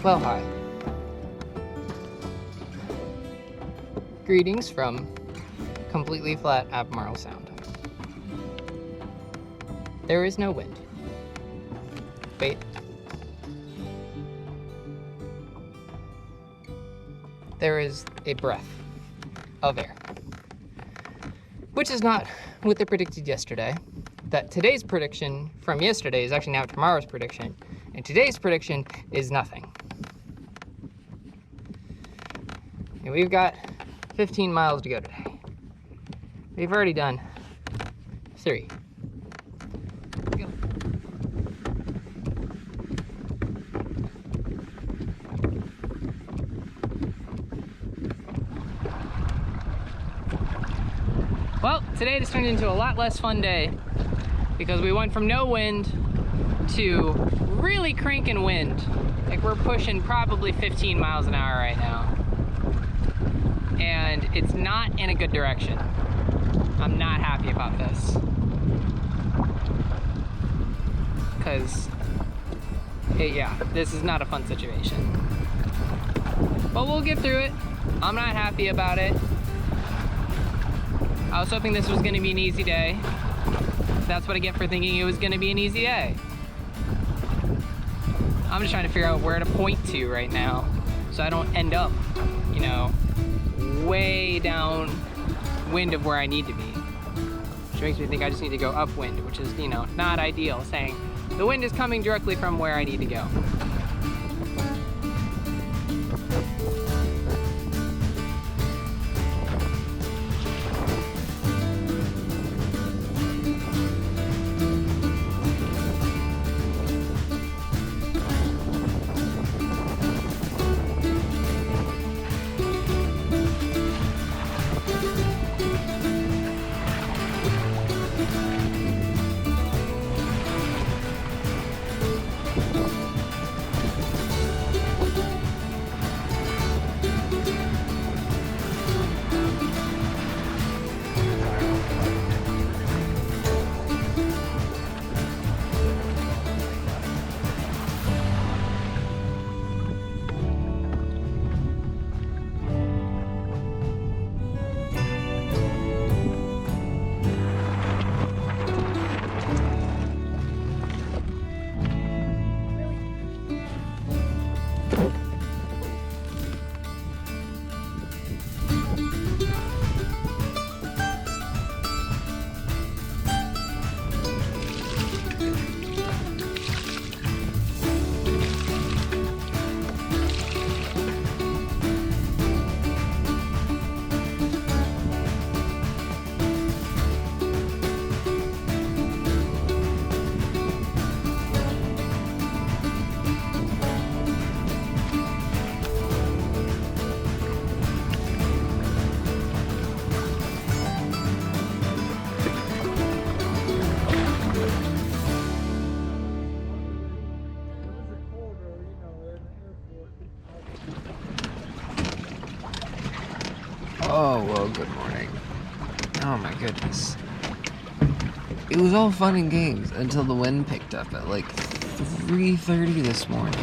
Well, hi. Greetings from completely flat Albemarle Sound. There is no wind. Wait. There is a breath of air. Which is not what they predicted yesterday. That today's prediction from yesterday is actually now tomorrow's prediction. And today's prediction is nothing. And we've got 15 miles to go today. We've already done 3. Go. Well, today just turned into a lot less fun day because we went from no wind to really cranking wind. Like, we're pushing probably 15 miles an hour right now. And it's not in a good direction. I'm not happy about this. Because, yeah, this is not a fun situation. But we'll get through it. I'm not happy about it. I was hoping this was gonna be an easy day. That's what I get for thinking it was gonna be an easy day. I'm just trying to figure out where to point to right now so I don't end up, you know, way downwind of where I need to be. Which makes me think I just need to go upwind, which is, you know, not ideal, saying the wind is coming directly from where I need to go. Oh, well, good morning. Oh my goodness. It was all fun and games until the wind picked up at like 3:30 this morning.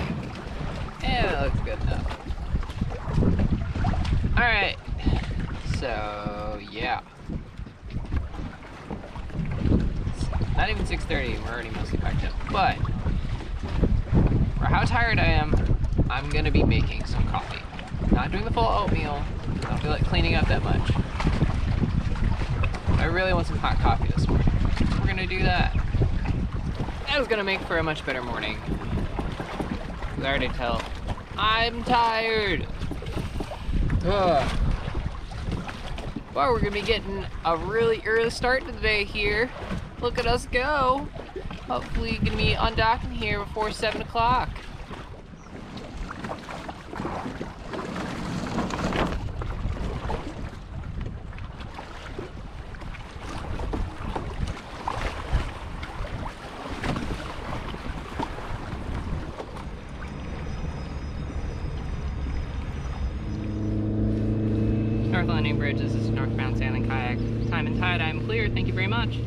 Yeah, that looks good now. Alright, so yeah. It's not even 6:30, we're already mostly packed up. But, for how tired I am, I'm gonna be making some coffee. Not doing the full oatmeal, I don't feel like cleaning up that much. I really want some hot coffee this morning. We're gonna do that. That is gonna make for a much better morning. I already tell. I'm tired. Ugh. Well, we're gonna be getting a really early start to the day here. Look at us go. Hopefully gonna be undocking here before 7 o'clock. North Landing Bridge, this is northbound sailing kayak. Time and tide, I'm clear. Thank you very much.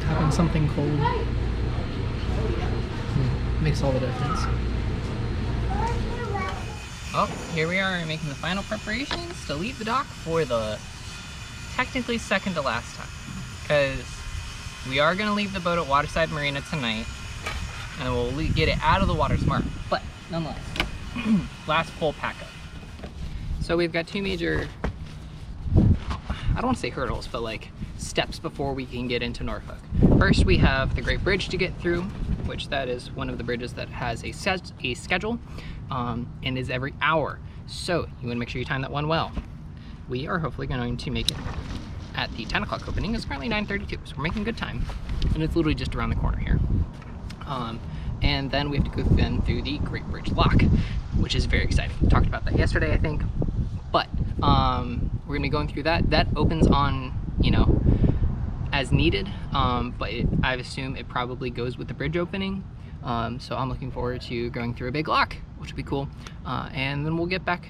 Having something cold makes all the difference. Oh, here we are making the final preparations to leave the dock for the technically second to last time. Because we are going to leave the boat at Waterside Marina tonight and we'll get it out of the water tomorrow. But nonetheless, last full pack up. So we've got two major, I don't want to say hurdles, but like steps before we can get into Norfolk. First, we have the Great Bridge to get through, which that is one of the bridges that has a schedule and is every hour. So you want to make sure you time that one well. We are hopefully going to make it at the 10 o'clock opening. It's currently 9:32, so we're making good time. And it's literally just around the corner here. And then we have to go then through the Great Bridge Lock, which is very exciting. We talked about that yesterday, I think. But we're going to be going through that. That opens on, you know, as needed, but I assume it probably goes with the bridge opening. So I'm looking forward to going through a big lock, which will be cool. And then we'll get back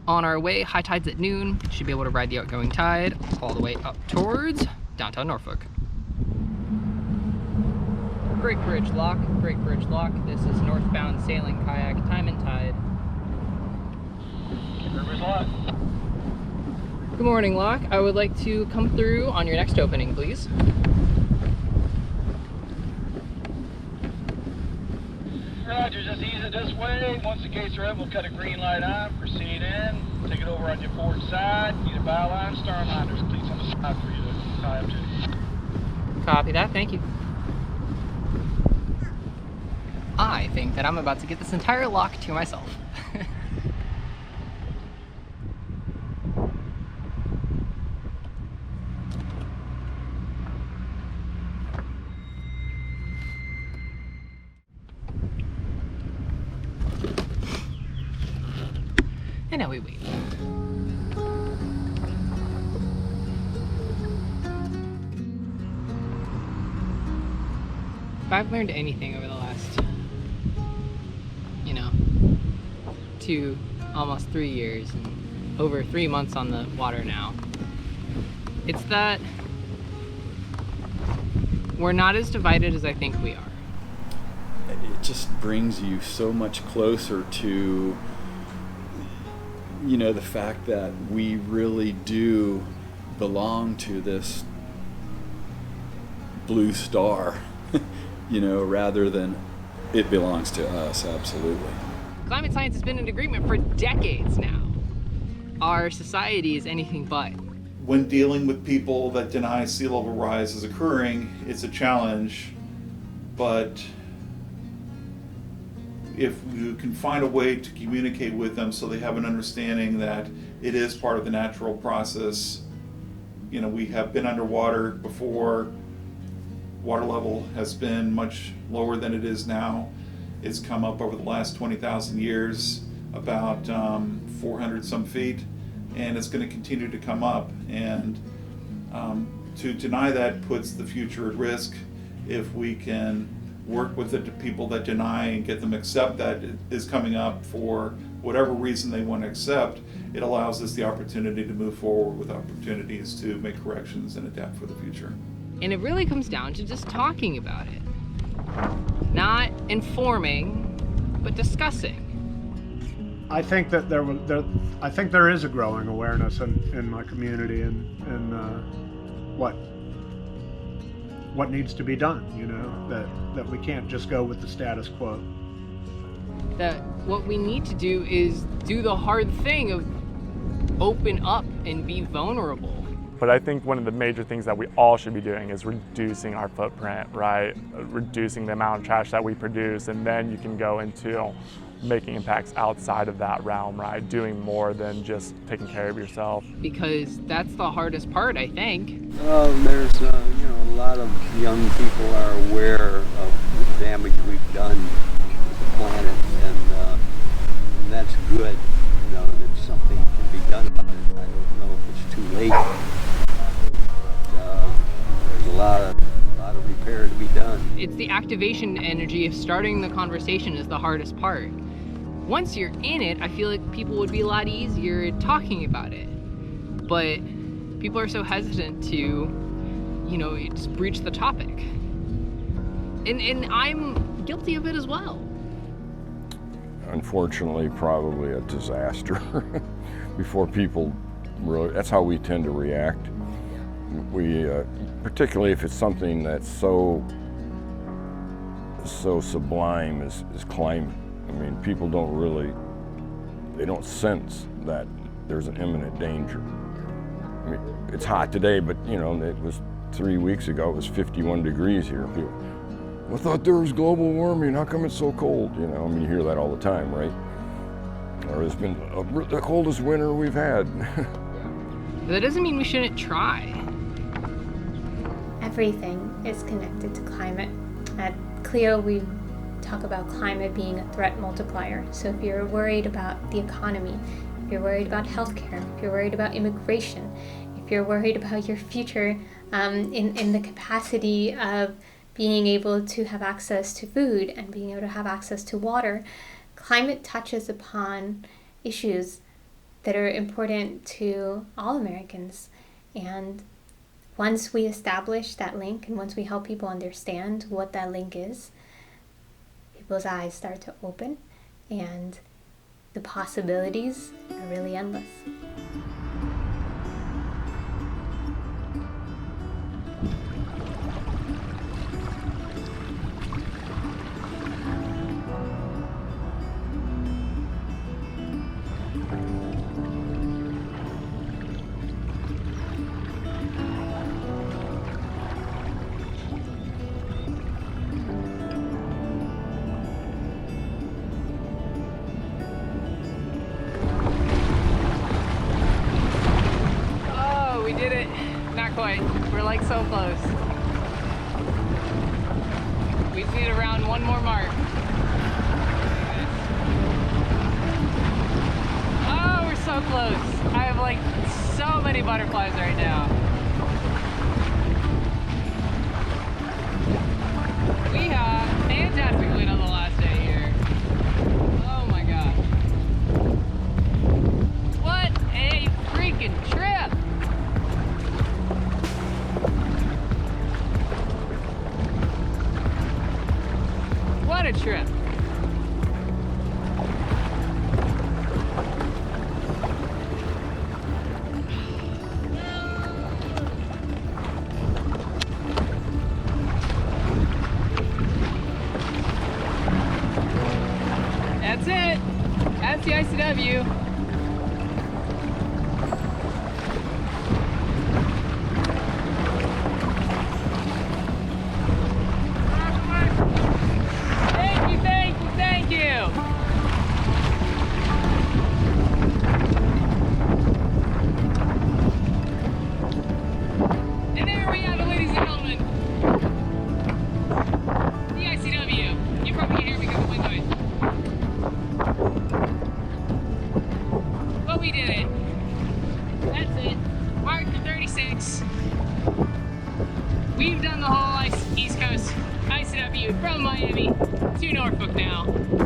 on our way. High tide's at noon. Should be able to ride the outgoing tide all the way up towards downtown Norfolk. Great Bridge Lock, Great Bridge Lock. This is northbound sailing kayak, time and tide. River's Lock. Good morning, Lock. I would like to come through on your next opening, please. Roger, just ease it this way. Once the gates are up, we'll cut a green light on, proceed in, take it over on your port side, need a bow line, stern line. There's cleats on the side for you to tie up to. Copy that, thank you. I think that I'm about to get this entire lock to myself. And now we wait. If I've learned anything over the last, you know, 2, almost 3 years and over 3 months on the water now, it's that we're not as divided as I think we are. It just brings you so much closer to, you know, the fact that we really do belong to this blue star, you know, rather than it belongs to us. Absolutely. Climate science has been in agreement for decades now. Our society is anything but. When dealing with people that deny sea level rise is occurring, it's a challenge, but if you can find a way to communicate with them so they have an understanding that it is part of the natural process. You know, we have been underwater before. water level has been much lower than it is now. It's come up over the last 20,000 years about 400 some feet, and it's going to continue to come up. And to deny that puts the future at risk. If we can work with the people that deny and get them to accept that it is coming up for whatever reason they want to accept, it allows us the opportunity to move forward with opportunities to make corrections and adapt for the future. And it really comes down to just talking about it. Not informing, but discussing. I think that there is a growing awareness in my community and what needs to be done, you know, that we can't just go with the status quo. That what we need to do is do the hard thing of open up and be vulnerable. But I think one of the major things that we all should be doing is reducing our footprint, right? Reducing the amount of trash that we produce, and then you can go into making impacts outside of that realm, right? Doing more than just taking care of yourself. Because that's the hardest part, I think. There's, a lot of young people are aware of the damage we've done to the planet, and that's good, that something can be done about it. I don't know if it's too late, but there's a lot of repair to be done. It's the activation energy of starting the conversation is the hardest part. Once you're in it, I feel like people would be a lot easier talking about it. But people are so hesitant to, just breach the topic. And I'm guilty of it as well. Unfortunately, probably a disaster before people really, that's how we tend to react. We, particularly if it's something that's so sublime as climate. I mean, people they don't sense that there's an imminent danger. I mean, it's hot today, but it was 3 weeks ago, it was 51 degrees here. People, I thought there was global warming, how come it's so cold? You hear that all the time, right? Or it's been the coldest winter we've had. But that doesn't mean we shouldn't try. Everything is connected to climate. At Clio, we talk about climate being a threat multiplier. So if you're worried about the economy, if you're worried about healthcare, if you're worried about immigration, if you're worried about your future in the capacity of being able to have access to food and being able to have access to water, climate touches upon issues that are important to all Americans. And once we establish that link and once we help people understand what that link is, people's eyes start to open and the possibilities are really endless. We're like so close. We just need around one more mark. Oh, we're so close. I have like so many butterflies right now. We have fantastic wind on the last day here. Oh my god. What a freaking trip! What a trip. That's it. That's the ICW. commute from Miami to Norfolk now.